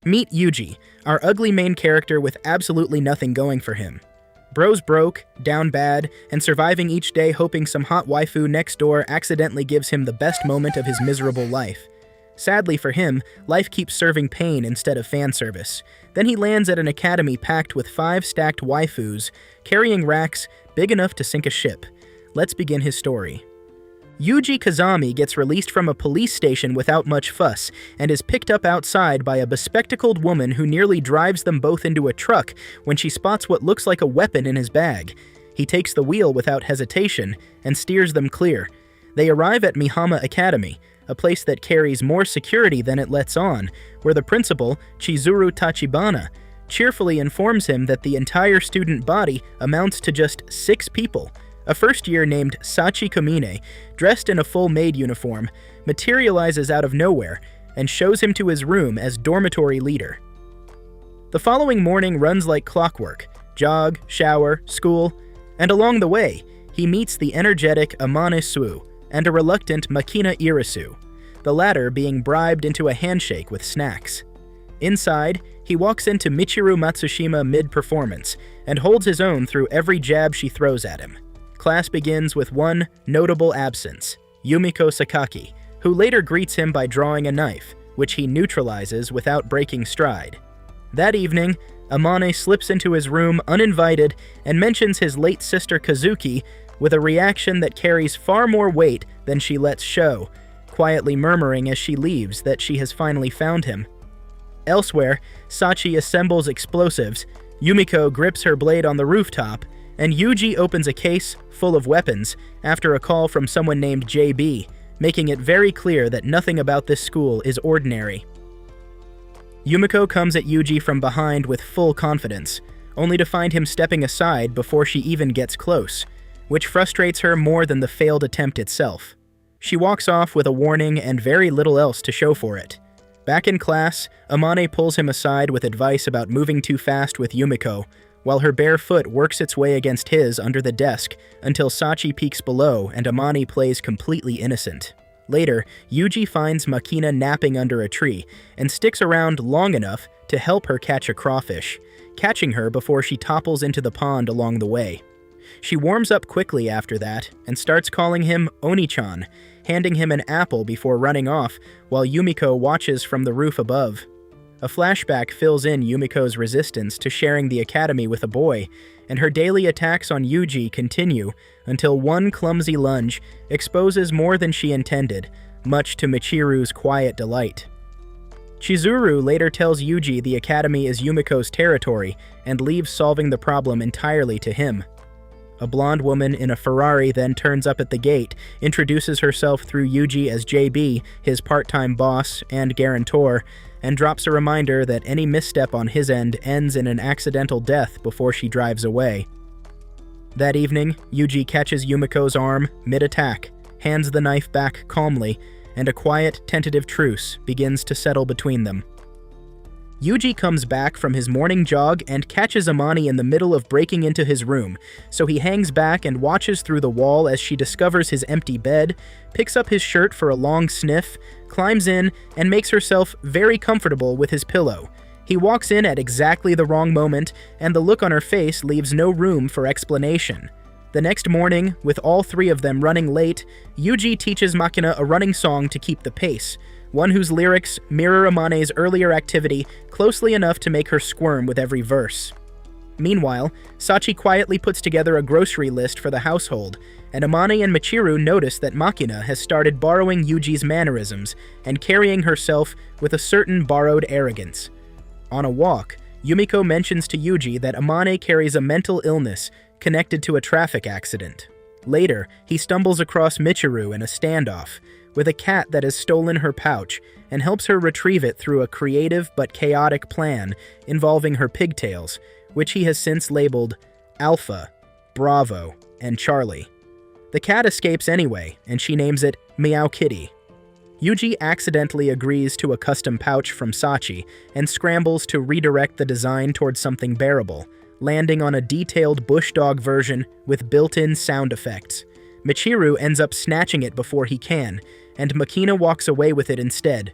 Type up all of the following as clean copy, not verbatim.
Meet Yuuji, our ugly main character with absolutely nothing going for him. Bro's broke, down bad, and surviving each day hoping some hot waifu next door accidentally gives him the best moment of his miserable life. Sadly for him, life keeps serving pain instead of fan service. Then he lands at an academy packed with 5 stacked waifus, carrying racks big enough to sink a ship. Let's begin his story. Yuuji Kazami gets released from a police station without much fuss, and is picked up outside by a bespectacled woman who nearly drives them both into a truck when she spots what looks like a weapon in his bag. He takes the wheel without hesitation and steers them clear. They arrive at Mihama Academy, a place that carries more security than it lets on, where the principal, Chizuru Tachibana, cheerfully informs him that the entire student body amounts to just 6 people. A first-year named Sachi Kamine, dressed in a full maid uniform, materializes out of nowhere and shows him to his room as dormitory leader. The following morning runs like clockwork: jog, shower, school, and along the way, he meets the energetic Amane Sue and a reluctant Makina Irisu, the latter being bribed into a handshake with snacks. Inside, he walks into Michiru Matsushima mid-performance and holds his own through every jab she throws at him. Class begins with one notable absence, Yumiko Sakaki, who later greets him by drawing a knife, which he neutralizes without breaking stride. That evening, Amane slips into his room uninvited and mentions his late sister Kazuki with a reaction that carries far more weight than she lets show, quietly murmuring as she leaves that she has finally found him. Elsewhere, Sachi assembles explosives, Yumiko grips her blade on the rooftop, and Yuuji opens a case full of weapons after a call from someone named JB, making it very clear that nothing about this school is ordinary. Yumiko comes at Yuuji from behind with full confidence, only to find him stepping aside before she even gets close, which frustrates her more than the failed attempt itself. She walks off with a warning and very little else to show for it. Back in class, Amane pulls him aside with advice about moving too fast with Yumiko, while her bare foot works its way against his under the desk until Sachi peeks below and Amane plays completely innocent. Later, Yuuji finds Makina napping under a tree and sticks around long enough to help her catch a crawfish, catching her before she topples into the pond along the way. She warms up quickly after that and starts calling him Oni-chan, handing him an apple before running off while Yumiko watches from the roof above. A flashback fills in Yumiko's resistance to sharing the academy with a boy, and her daily attacks on Yuuji continue until one clumsy lunge exposes more than she intended, much to Michiru's quiet delight. Chizuru later tells Yuuji the academy is Yumiko's territory and leaves solving the problem entirely to him. A blonde woman in a Ferrari then turns up at the gate, introduces herself through Yuuji as JB, his part-time boss and guarantor, and drops a reminder that any misstep on his end ends in an accidental death before she drives away. That evening, Yuuji catches Yumiko's arm mid-attack, hands the knife back calmly, and a quiet, tentative truce begins to settle between them. Yuuji comes back from his morning jog and catches Amane in the middle of breaking into his room, so he hangs back and watches through the wall as she discovers his empty bed, picks up his shirt for a long sniff, climbs in, and makes herself very comfortable with his pillow. He walks in at exactly the wrong moment, and the look on her face leaves no room for explanation. The next morning, with all 3 of them running late, Yuuji teaches Makina a running song to keep the pace, one whose lyrics mirror Amane's earlier activity closely enough to make her squirm with every verse. Meanwhile, Sachi quietly puts together a grocery list for the household, and Amane and Michiru notice that Makina has started borrowing Yuuji's mannerisms and carrying herself with a certain borrowed arrogance. On a walk, Yumiko mentions to Yuuji that Amane carries a mental illness connected to a traffic accident. Later, he stumbles across Michiru in a standoff, with a cat that has stolen her pouch and helps her retrieve it through a creative but chaotic plan involving her pigtails, which he has since labeled Alpha, Bravo, and Charlie. The cat escapes anyway, and she names it Meow Kitty. Yuuji accidentally agrees to a custom pouch from Sachi and scrambles to redirect the design towards something bearable, landing on a detailed bush dog version with built-in sound effects. Michiru ends up snatching it before he can, and Makina walks away with it instead.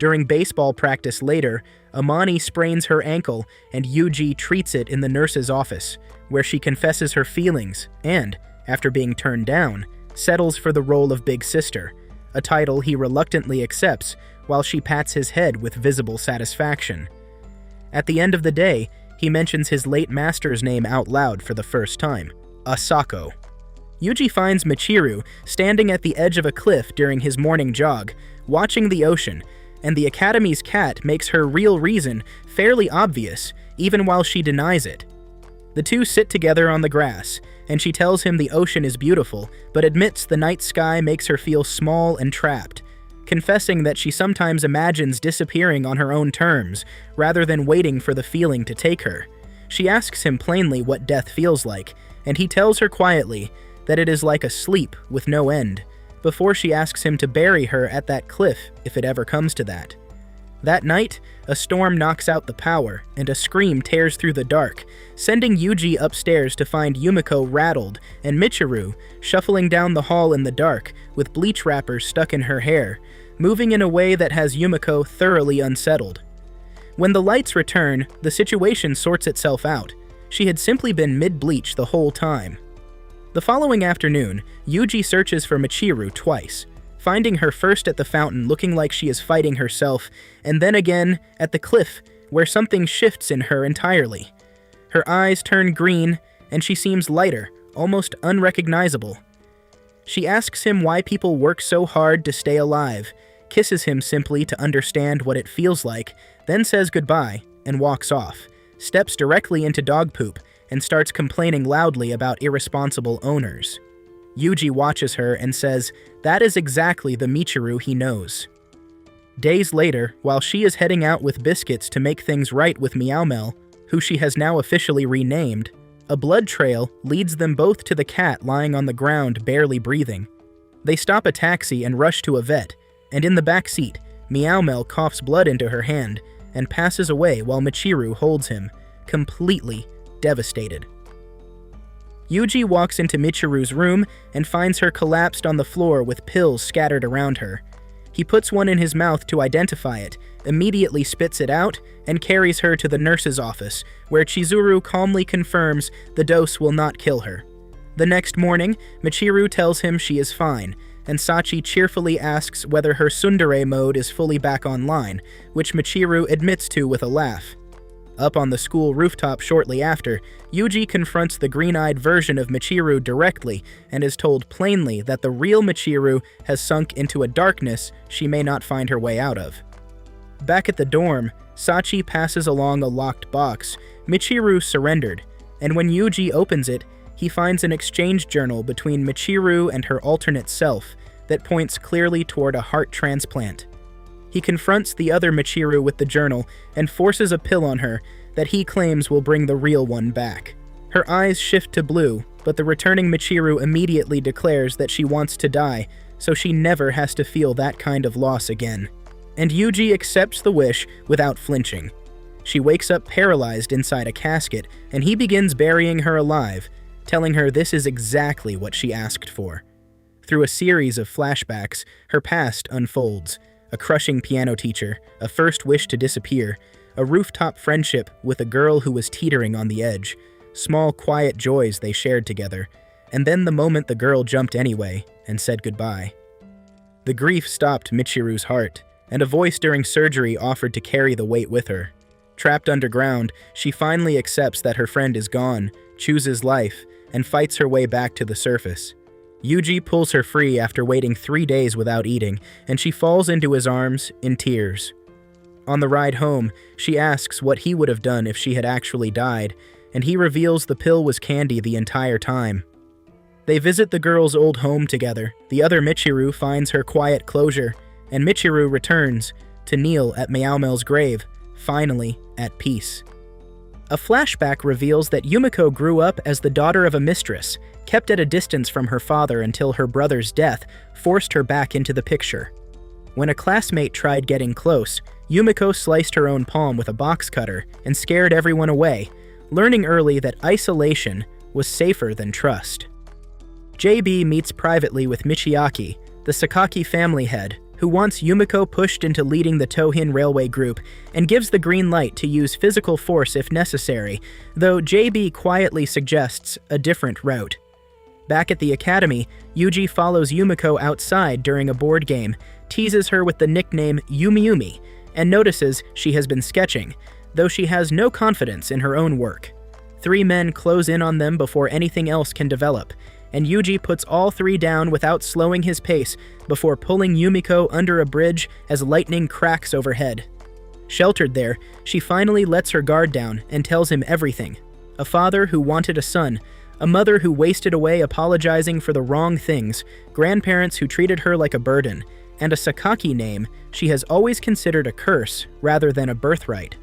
During baseball practice later, Amani sprains her ankle and Yuuji treats it in the nurse's office, where she confesses her feelings and, after being turned down, settles for the role of Big Sister, a title he reluctantly accepts while she pats his head with visible satisfaction. At the end of the day, he mentions his late master's name out loud for the first time, Asako. Yuuji finds Michiru standing at the edge of a cliff during his morning jog, watching the ocean, and the Academy's cat makes her real reason fairly obvious, even while she denies it. The two sit together on the grass, and she tells him the ocean is beautiful, but admits the night sky makes her feel small and trapped, confessing that she sometimes imagines disappearing on her own terms, rather than waiting for the feeling to take her. She asks him plainly what death feels like, and he tells her quietly that it is like a sleep with no end, before she asks him to bury her at that cliff if it ever comes to that. That night, a storm knocks out the power, and a scream tears through the dark, sending Yuuji upstairs to find Yumiko rattled and Michiru shuffling down the hall in the dark with bleach wrappers stuck in her hair, moving in a way that has Yumiko thoroughly unsettled. When the lights return, the situation sorts itself out. She had simply been mid-bleach the whole time. The following afternoon, Yuuji searches for Michiru twice, finding her first at the fountain looking like she is fighting herself, and then again at the cliff where something shifts in her entirely. Her eyes turn green, and she seems lighter, almost unrecognizable. She asks him why people work so hard to stay alive, kisses him simply to understand what it feels like, then says goodbye and walks off, steps directly into dog poop, and starts complaining loudly about irresponsible owners. Yuuji watches her and says that is exactly the Michiru he knows. Days later, while she is heading out with biscuits to make things right with Meow, who she has now officially renamed, a blood trail leads them both to the cat lying on the ground barely breathing. They stop a taxi and rush to a vet, and in the back seat, Meow coughs blood into her hand and passes away while Michiru holds him, completely devastated. Yuuji walks into Michiru's room and finds her collapsed on the floor with pills scattered around her. He puts one in his mouth to identify it, immediately spits it out, and carries her to the nurse's office, where Chizuru calmly confirms the dose will not kill her. The next morning, Michiru tells him she is fine, and Sachi cheerfully asks whether her tsundere mode is fully back online, which Michiru admits to with a laugh. Up on the school rooftop shortly after, Yuuji confronts the green-eyed version of Michiru directly and is told plainly that the real Michiru has sunk into a darkness she may not find her way out of. Back at the dorm, Sachi passes along a locked box. Michiru surrendered, and when Yuuji opens it, he finds an exchange journal between Michiru and her alternate self that points clearly toward a heart transplant. He confronts the other Michiru with the journal and forces a pill on her that he claims will bring the real one back. Her eyes shift to blue, but the returning Michiru immediately declares that she wants to die, so she never has to feel that kind of loss again. And Yuuji accepts the wish without flinching. She wakes up paralyzed inside a casket, and he begins burying her alive, telling her this is exactly what she asked for. Through a series of flashbacks, her past unfolds. A crushing piano teacher, a first wish to disappear, a rooftop friendship with a girl who was teetering on the edge, small quiet joys they shared together, and then the moment the girl jumped anyway and said goodbye. The grief stopped Michiru's heart, and a voice during surgery offered to carry the weight with her. Trapped underground, she finally accepts that her friend is gone, chooses life, and fights her way back to the surface. Yuuji pulls her free after waiting 3 days without eating, and she falls into his arms in tears. On the ride home, she asks what he would have done if she had actually died, and he reveals the pill was candy the entire time. They visit the girl's old home together. The other Michiru finds her quiet closure, and Michiru returns to kneel at Meow's grave, finally at peace. A flashback reveals that Yumiko grew up as the daughter of a mistress, kept at a distance from her father until her brother's death forced her back into the picture. When a classmate tried getting close, Yumiko sliced her own palm with a box cutter and scared everyone away, learning early that isolation was safer than trust. JB meets privately with Michiaki, the Sakaki family head, who wants Yumiko pushed into leading the Tohin Railway Group and gives the green light to use physical force if necessary, though JB quietly suggests a different route. Back at the academy, Yuuji follows Yumiko outside during a board game, teases her with the nickname Yumi, and notices she has been sketching, though she has no confidence in her own work. 3 men close in on them before anything else can develop, and Yuuji puts all 3 down without slowing his pace before pulling Yumiko under a bridge as lightning cracks overhead. Sheltered there, she finally lets her guard down and tells him everything. A father who wanted a son, a mother who wasted away apologizing for the wrong things, grandparents who treated her like a burden, and a Sakaki name she has always considered a curse rather than a birthright.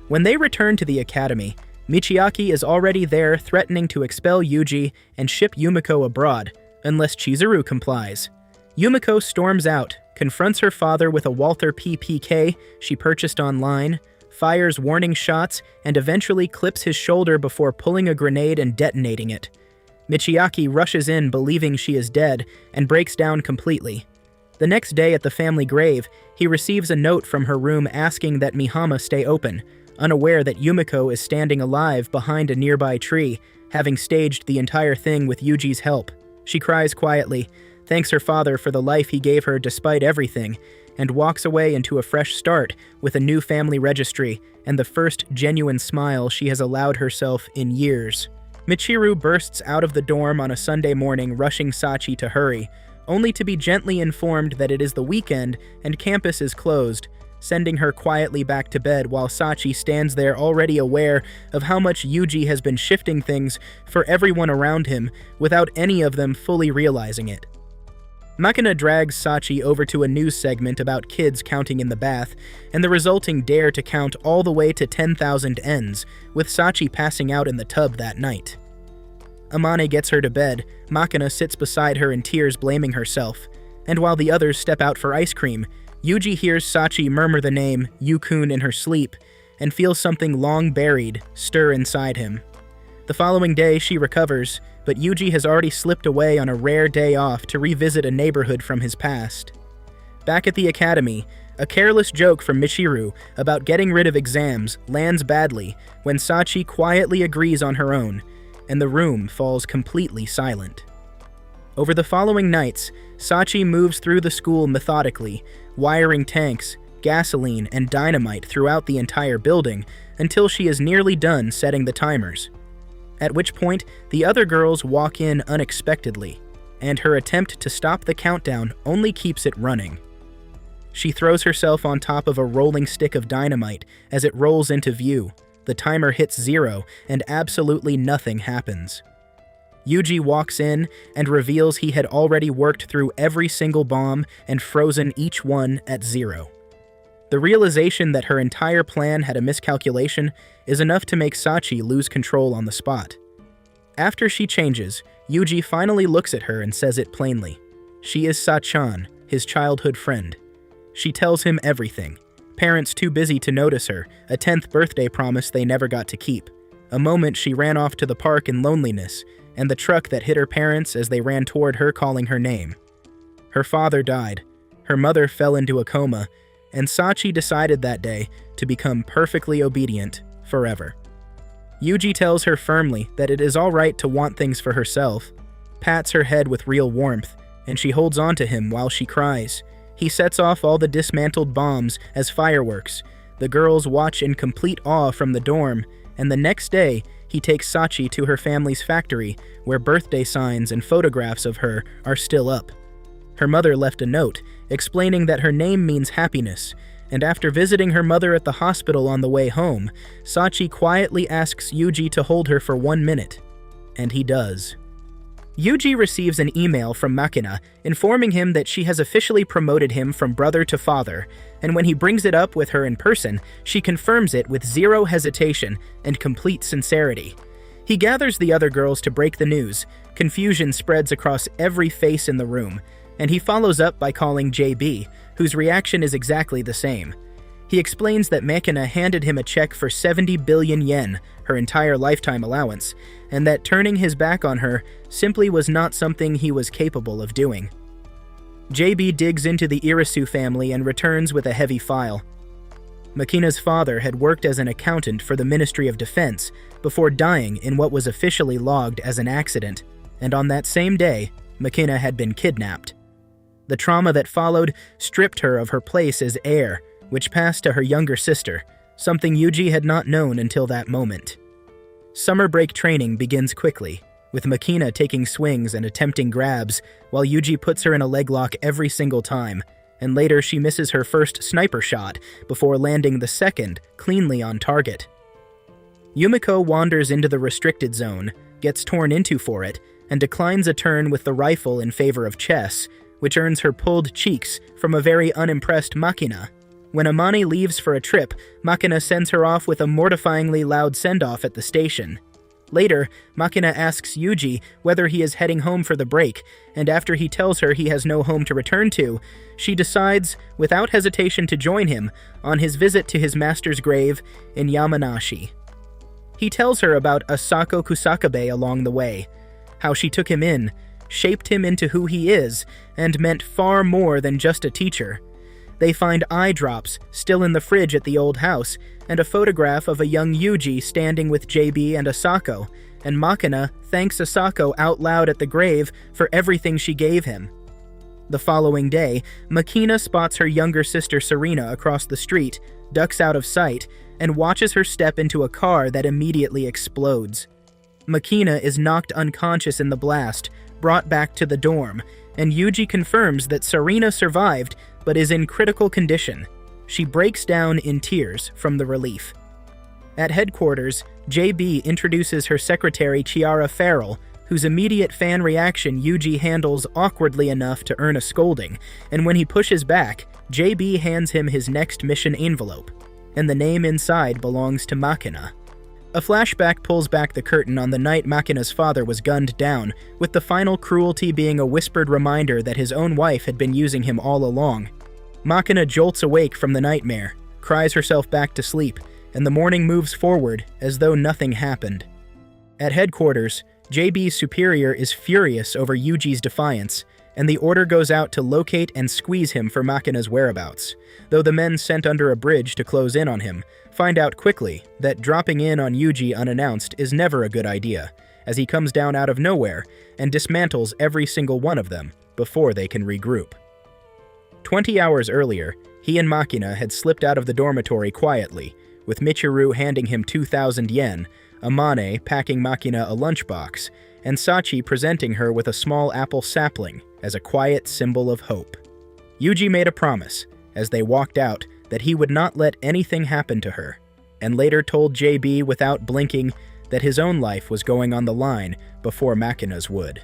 When they return to the academy, Michiaki is already there threatening to expel Yuuji and ship Yumiko abroad, unless Chizuru complies. Yumiko storms out, confronts her father with a Walther PPK she purchased online, fires warning shots, and eventually clips his shoulder before pulling a grenade and detonating it. Michiaki rushes in believing she is dead and breaks down completely. The next day at the family grave, he receives a note from her room asking that Mihama stay open, unaware that Yumiko is standing alive behind a nearby tree, having staged the entire thing with Yuji's help. She cries quietly, thanks her father for the life he gave her despite everything, and walks away into a fresh start with a new family registry and the first genuine smile she has allowed herself in years. Michiru bursts out of the dorm on a Sunday morning, rushing Sachi to hurry, only to be gently informed that it is the weekend and campus is closed, sending her quietly back to bed while Sachi stands there already aware of how much Yuuji has been shifting things for everyone around him without any of them fully realizing it. Makina drags Sachi over to a news segment about kids counting in the bath, and the resulting dare to count all the way to 10,000 ends, with Sachi passing out in the tub that night. Amane gets her to bed, Makina sits beside her in tears blaming herself, and while the others step out for ice cream, Yuuji hears Sachi murmur the name Yukun in her sleep, and feels something long buried stir inside him. The following day she recovers, but Yuuji has already slipped away on a rare day off to revisit a neighborhood from his past. Back at the academy, a careless joke from Michiru about getting rid of exams lands badly when Sachi quietly agrees on her own, and the room falls completely silent. Over the following nights, Sachi moves through the school methodically, wiring tanks, gasoline, and dynamite throughout the entire building until she is nearly done setting the timers. At which point, the other girls walk in unexpectedly, and her attempt to stop the countdown only keeps it running. She throws herself on top of a rolling stick of dynamite as it rolls into view. The timer hits 0, and absolutely nothing happens. Yuuji walks in and reveals he had already worked through every single bomb and frozen each one at 0. The realization that her entire plan had a miscalculation is enough to make Sachi lose control on the spot. After she changes, Yuuji finally looks at her and says it plainly. She is Sa-chan, his childhood friend. She tells him everything. Parents too busy to notice her, a 10th birthday promise they never got to keep, a moment she ran off to the park in loneliness, and the truck that hit her parents as they ran toward her calling her name. Her father died, her mother fell into a coma, and Sachi decided that day to become perfectly obedient forever. Yuuji tells her firmly that it is alright to want things for herself, pats her head with real warmth, and she holds on to him while she cries. He sets off all the dismantled bombs as fireworks. The girls watch in complete awe from the dorm, and the next day, he takes Sachi to her family's factory, where birthday signs and photographs of her are still up. Her mother left a note, explaining that her name means happiness, and after visiting her mother at the hospital on the way home, Sachi quietly asks Yuuji to hold her for 1 minute, and he does. Yuuji receives an email from Makina informing him that she has officially promoted him from brother to father, and when he brings it up with her in person, she confirms it with 0 hesitation and complete sincerity. He gathers the other girls to break the news. Confusion spreads across every face in the room, and he follows up by calling JB, whose reaction is exactly the same. He explains that Makina handed him a check for 70 billion yen, her entire lifetime allowance, and that turning his back on her simply was not something he was capable of doing. JB digs into the Irisu family and returns with a heavy file. Makina's father had worked as an accountant for the Ministry of Defense before dying in what was officially logged as an accident, and on that same day, Makina had been kidnapped. The trauma that followed stripped her of her place as heir, which passed to her younger sister, something Yuuji had not known until that moment. Summer break training begins quickly, with Makina taking swings and attempting grabs, while Yuuji puts her in a leg lock every single time, and later she misses her first sniper shot before landing the second cleanly on target. Yumiko wanders into the restricted zone, gets torn into for it, and declines a turn with the rifle in favor of chess, which earns her pulled cheeks from a very unimpressed Makina. When Amane leaves for a trip, Makina sends her off with a mortifyingly loud send-off at the station. Later, Makina asks Yuuji whether he is heading home for the break, and after he tells her he has no home to return to, she decides, without hesitation, to join him on his visit to his master's grave in Yamanashi. He tells her about Asako Kusakabe along the way, how she took him in, shaped him into who he is, and meant far more than just a teacher. They find eye drops still in the fridge at the old house, and a photograph of a young Yuuji standing with JB and Asako, and Makina thanks Asako out loud at the grave for everything she gave him. The following day, Makina spots her younger sister Serena across the street, ducks out of sight, and watches her step into a car that immediately explodes. Makina is knocked unconscious in the blast, brought back to the dorm, and Yuuji confirms that Serena survived but is in critical condition. She breaks down in tears from the relief. At headquarters, JB introduces her secretary Chiara Farrell, whose immediate fan reaction Yuuji handles awkwardly enough to earn a scolding, and when he pushes back, JB hands him his next mission envelope, and the name inside belongs to Makina. A flashback pulls back the curtain on the night Makina's father was gunned down, with the final cruelty being a whispered reminder that his own wife had been using him all along. Makina jolts awake from the nightmare, cries herself back to sleep, and the morning moves forward as though nothing happened. At headquarters, JB's superior is furious over Yuuji's defiance, and the order goes out to locate and squeeze him for Makina's whereabouts, though the men sent under a bridge to close in on him find out quickly that dropping in on Yuuji unannounced is never a good idea, as he comes down out of nowhere and dismantles every single one of them before they can regroup. 20 hours earlier, he and Makina had slipped out of the dormitory quietly, with Michiru handing him 2,000 yen, Amane packing Makina a lunchbox, and Sachi presenting her with a small apple sapling as a quiet symbol of hope. Yuuji made a promise, as they walked out, that he would not let anything happen to her, and later told JB without blinking that his own life was going on the line before Makina's would.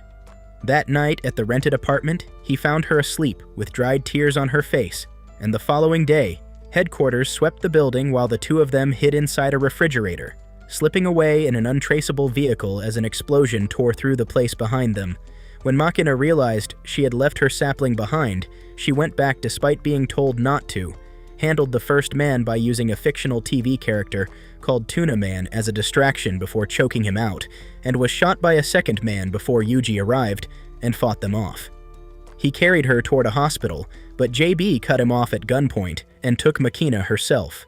That night at the rented apartment, he found her asleep with dried tears on her face, and the following day, headquarters swept the building while the two of them hid inside a refrigerator, slipping away in an untraceable vehicle as an explosion tore through the place behind them. When Makina realized she had left her sapling behind, she went back despite being told not to, handled the first man by using a fictional TV character called Tuna Man as a distraction before choking him out, and was shot by a second man before Yuuji arrived and fought them off. He carried her toward a hospital, but JB cut him off at gunpoint and took Makina herself.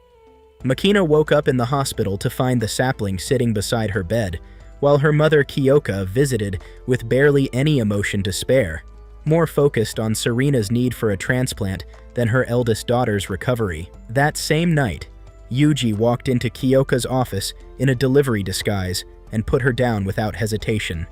Makina woke up in the hospital to find the sapling sitting beside her bed, while her mother Kyoka visited with barely any emotion to spare, more focused on Serena's need for a transplant than her eldest daughter's recovery. That same night, Yuuji walked into Kyoka's office in a delivery disguise and put her down without hesitation.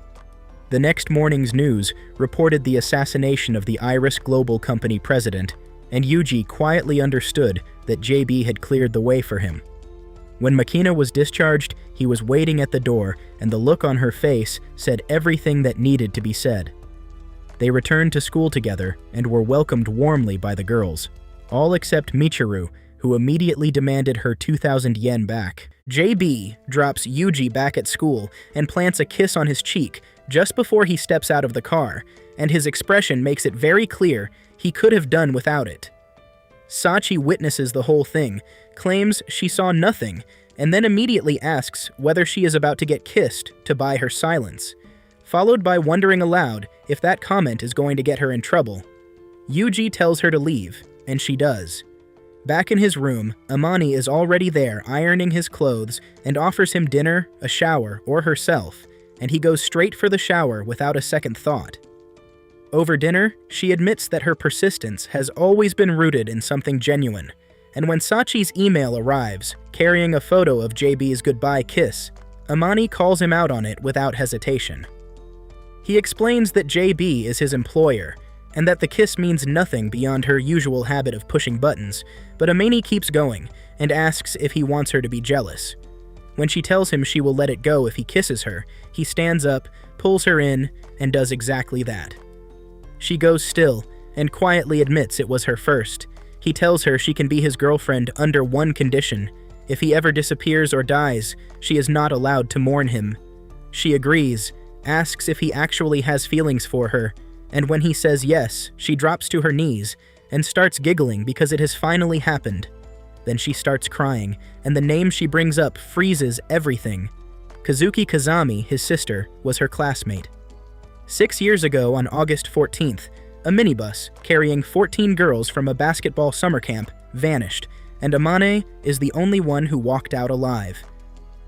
The next morning's news reported the assassination of the Iris Global Company president, and Yuuji quietly understood that JB had cleared the way for him. When Makina was discharged, he was waiting at the door, and the look on her face said everything that needed to be said. They returned to school together and were welcomed warmly by the girls, all except Michiru, who immediately demanded her 2,000 yen back. JB drops Yuuji back at school and plants a kiss on his cheek just before he steps out of the car, and his expression makes it very clear he could have done without it. Sachi witnesses the whole thing, claims she saw nothing, and then immediately asks whether she is about to get kissed to buy her silence, followed by wondering aloud if that comment is going to get her in trouble. Yuuji tells her to leave, and she does. Back in his room, Amani is already there ironing his clothes and offers him dinner, a shower, or herself, and he goes straight for the shower without a second thought. Over dinner, she admits that her persistence has always been rooted in something genuine, and when Sachi's email arrives, carrying a photo of JB's goodbye kiss, Amani calls him out on it without hesitation. He explains that JB is his employer, and that the kiss means nothing beyond her usual habit of pushing buttons, but Amani keeps going and asks if he wants her to be jealous. When she tells him she will let it go if he kisses her, he stands up, pulls her in, and does exactly that. She goes still and quietly admits it was her first. He tells her she can be his girlfriend under one condition. If he ever disappears or dies, she is not allowed to mourn him. She agrees, asks if he actually has feelings for her, and when he says yes, she drops to her knees and starts giggling because it has finally happened. Then she starts crying, and the name she brings up freezes everything. Yuuji Kazami, his sister, was her classmate. 6 years ago on August 14th, a minibus carrying 14 girls from a basketball summer camp vanished, and Amane is the only one who walked out alive.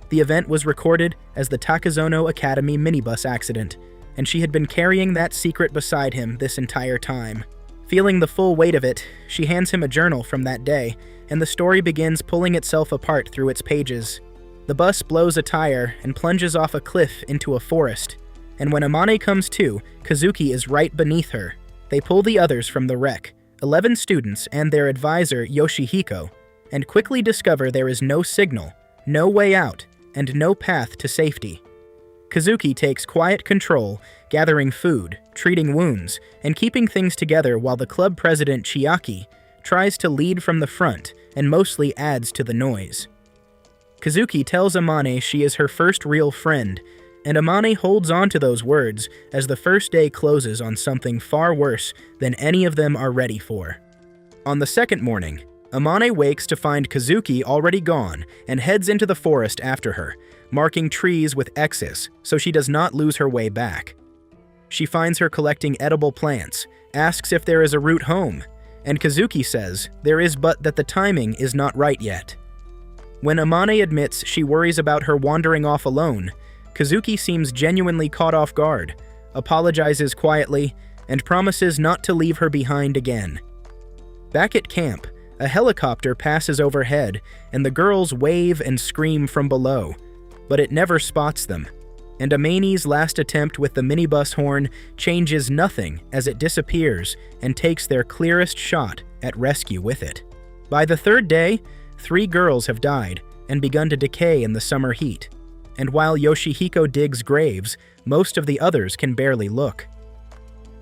The event was recorded as the Takazono Academy minibus accident, and she had been carrying that secret beside him this entire time. Feeling the full weight of it, she hands him a journal from that day, and the story begins pulling itself apart through its pages. The bus blows a tire and plunges off a cliff into a forest, and when Amane comes to, Kazuki is right beneath her. They pull the others from the wreck, 11 students and their advisor Yoshihiko, and quickly discover there is no signal, no way out, and no path to safety. Kazuki takes quiet control, gathering food, treating wounds, and keeping things together while the club president Chiaki tries to lead from the front and mostly adds to the noise. Kazuki tells Amane she is her first real friend, and Amane holds on to those words as the first day closes on something far worse than any of them are ready for. On the second morning, Amane wakes to find Kazuki already gone and heads into the forest after her, marking trees with X's so she does not lose her way back. She finds her collecting edible plants, asks if there is a route home, and Kazuki says there is but that the timing is not right yet. When Amane admits she worries about her wandering off alone, Kazuki seems genuinely caught off guard, apologizes quietly, and promises not to leave her behind again. Back at camp, a helicopter passes overhead, and the girls wave and scream from below, but it never spots them, and Amane's last attempt with the minibus horn changes nothing as it disappears and takes their clearest shot at rescue with it. By the third day, 3 girls have died and begun to decay in the summer heat, and while Yoshihiko digs graves, most of the others can barely look.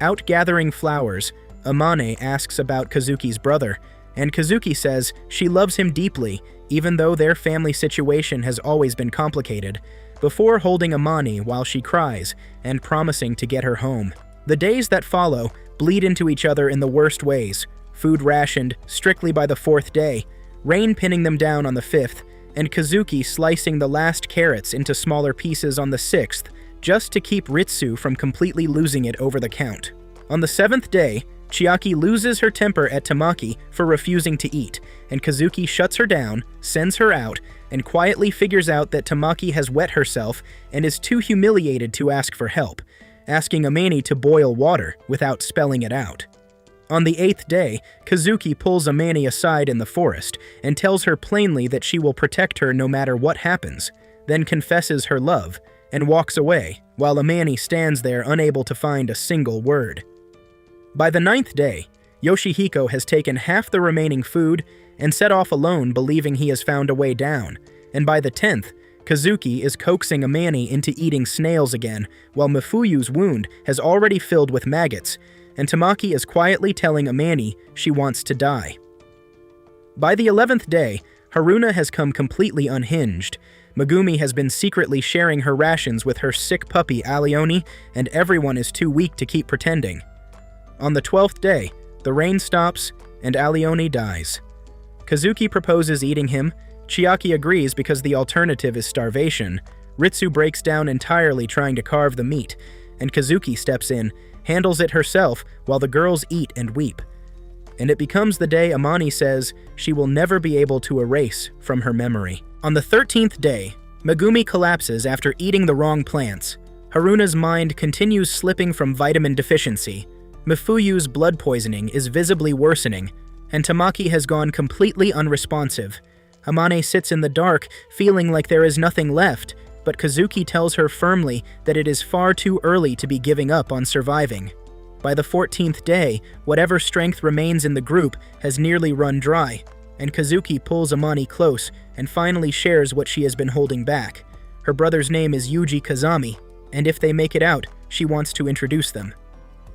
Out gathering flowers, Amane asks about Kazuki's brother, and Kazuki says she loves him deeply even though their family situation has always been complicated, before holding Amane while she cries and promising to get her home. The days that follow bleed into each other in the worst ways, food rationed strictly by the 4th day, rain pinning them down on the 5th, and Kazuki slicing the last carrots into smaller pieces on the 6th, just to keep Ritsu from completely losing it over the count. On the 7th day, Chiaki loses her temper at Tamaki for refusing to eat, and Kazuki shuts her down, sends her out, and quietly figures out that Tamaki has wet herself and is too humiliated to ask for help, asking Amane to boil water without spelling it out. On the 8th day, Kazuki pulls Amane aside in the forest and tells her plainly that she will protect her no matter what happens, then confesses her love and walks away, while Amane stands there unable to find a single word. By the 9th day, Yoshihiko has taken half the remaining food and set off alone believing he has found a way down, and by the 10th, Kazuki is coaxing Amane into eating snails again, while Mifuyu's wound has already filled with maggots, and Tamaki is quietly telling Amane she wants to die. By the 11th day, Haruna has come completely unhinged. Megumi has been secretly sharing her rations with her sick puppy Alioni, and everyone is too weak to keep pretending. On the 12th day, the rain stops, and Alioni dies. Kazuki proposes eating him, Chiaki agrees because the alternative is starvation, Ritsu breaks down entirely trying to carve the meat, and Kazuki steps in, handles it herself while the girls eat and weep. And it becomes the day Amane says she will never be able to erase from her memory. On the 13th day, Megumi collapses after eating the wrong plants. Haruna's mind continues slipping from vitamin deficiency. Mifuyu's blood poisoning is visibly worsening, and Tamaki has gone completely unresponsive. Amane sits in the dark, feeling like there is nothing left, but Kazuki tells her firmly that it is far too early to be giving up on surviving. By the 14th day, whatever strength remains in the group has nearly run dry, and Kazuki pulls Amane close and finally shares what she has been holding back. Her brother's name is Yuuji Kazami, and if they make it out, she wants to introduce them.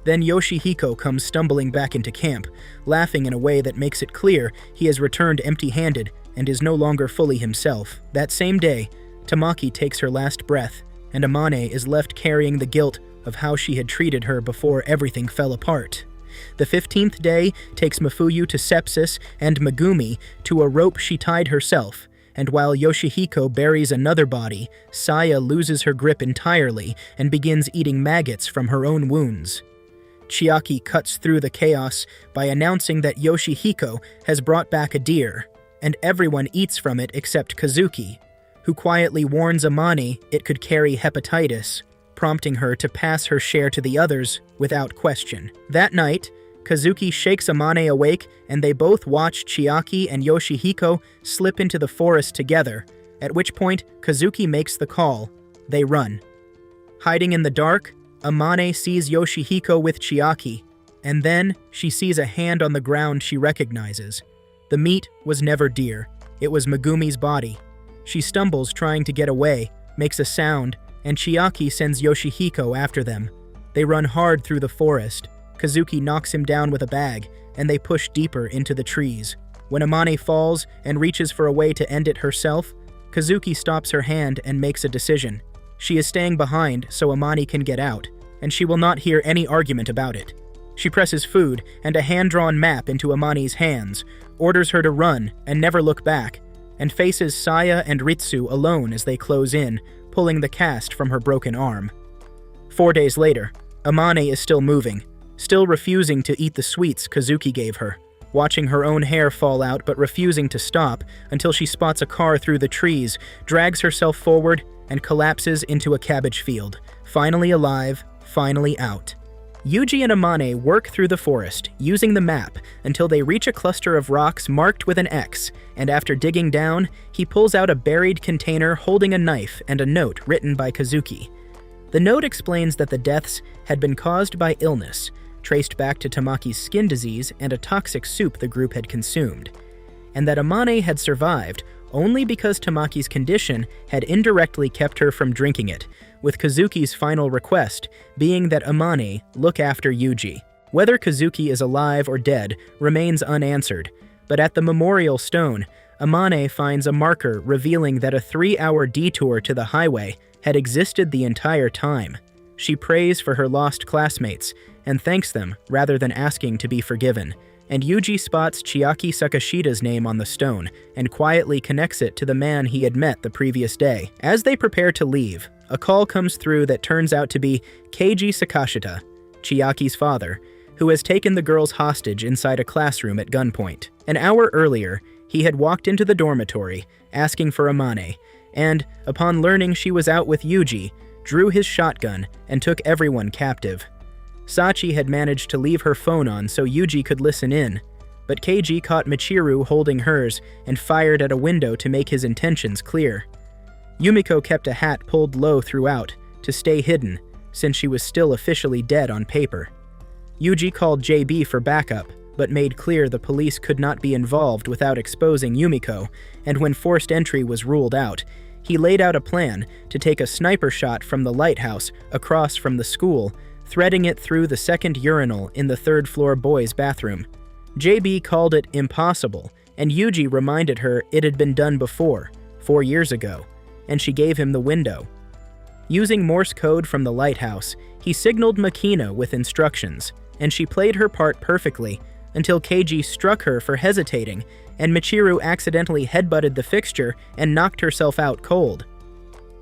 Then Yoshihiko comes stumbling back into camp, laughing in a way that makes it clear he has returned empty-handed and is no longer fully himself. That same day, Tamaki takes her last breath, and Amane is left carrying the guilt of how she had treated her before everything fell apart. The 15th day takes Mifuyu to sepsis and Megumi to a rope she tied herself, and while Yoshihiko buries another body, Saya loses her grip entirely and begins eating maggots from her own wounds. Chiaki cuts through the chaos by announcing that Yoshihiko has brought back a deer, and everyone eats from it except Kazuki, who quietly warns Amane it could carry hepatitis, prompting her to pass her share to the others without question. That night, Kazuki shakes Amane awake, and they both watch Chiaki and Yoshihiko slip into the forest together, at which point Kazuki makes the call. They run. Hiding in the dark, Amane sees Yoshihiko with Chiaki, and then she sees a hand on the ground she recognizes. The meat was never deer. It was Megumi's body. She stumbles trying to get away, makes a sound, and Chiaki sends Yoshihiko after them. They run hard through the forest. Kazuki knocks him down with a bag, and they push deeper into the trees. When Amane falls and reaches for a way to end it herself, Kazuki stops her hand and makes a decision. She is staying behind so Amane can get out, and she will not hear any argument about it. She presses food and a hand-drawn map into Amane's hands, orders her to run and never look back, and faces Saya and Ritsu alone as they close in, pulling the cast from her broken arm. 4 days later, Amane is still moving, still refusing to eat the sweets Kazuki gave her, watching her own hair fall out but refusing to stop until she spots a car through the trees, drags herself forward, and collapses into a cabbage field, finally alive, finally out. Yuuji and Amane work through the forest, using the map, until they reach a cluster of rocks marked with an X, and after digging down, he pulls out a buried container holding a knife and a note written by Kazuki. The note explains that the deaths had been caused by illness, traced back to Tamaki's skin disease and a toxic soup the group had consumed, and that Amane had survived only because Tamaki's condition had indirectly kept her from drinking it, with Kazuki's final request being that Amane look after Yuuji. Whether Kazuki is alive or dead remains unanswered, but at the memorial stone, Amane finds a marker revealing that a 3-hour detour to the highway had existed the entire time. She prays for her lost classmates and thanks them rather than asking to be forgiven, and Yuuji spots Chiaki Sakashida's name on the stone and quietly connects it to the man he had met the previous day. As they prepare to leave, a call comes through that turns out to be Keiji Sakashita, Chiaki's father, who has taken the girls hostage inside a classroom at gunpoint. An hour earlier, he had walked into the dormitory, asking for Amane, and, upon learning she was out with Yuuji, drew his shotgun and took everyone captive. Sachi had managed to leave her phone on so Yuuji could listen in, but Keiji caught Michiru holding hers and fired at a window to make his intentions clear. Yumiko kept a hat pulled low throughout, to stay hidden, since she was still officially dead on paper. Yuuji called JB for backup, but made clear the police could not be involved without exposing Yumiko, and when forced entry was ruled out, he laid out a plan to take a sniper shot from the lighthouse across from the school, threading it through the second urinal in the third-floor boys' bathroom. JB called it impossible, and Yuuji reminded her it had been done before, 4 years ago, and she gave him the window. Using Morse code from the lighthouse, he signaled Makina with instructions, and she played her part perfectly until Keiji struck her for hesitating, and Michiru accidentally headbutted the fixture and knocked herself out cold.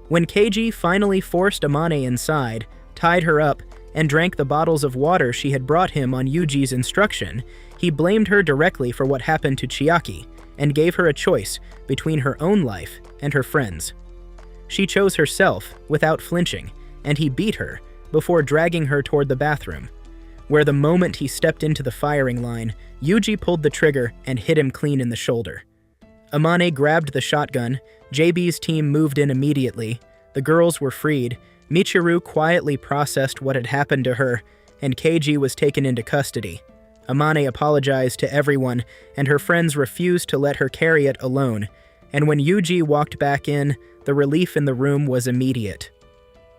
When Keiji finally forced Amane inside, tied her up, and drank the bottles of water she had brought him on Yuuji's instruction, he blamed her directly for what happened to Chiaki and gave her a choice between her own life and her friends. She chose herself without flinching, and he beat her before dragging her toward the bathroom, where the moment he stepped into the firing line, Yuuji pulled the trigger and hit him clean in the shoulder. Amane grabbed the shotgun, JB's team moved in immediately, the girls were freed, Michiru quietly processed what had happened to her, and Keiji was taken into custody. Amane apologized to everyone, and her friends refused to let her carry it alone, and when Yuuji walked back in, the relief in the room was immediate.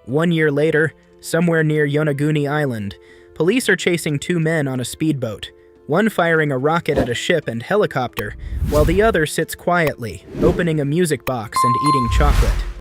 1 year later, somewhere near Yonaguni Island, police are chasing 2 men on a speedboat, one firing a rocket at a ship and helicopter, while the other sits quietly, opening a music box and eating chocolate.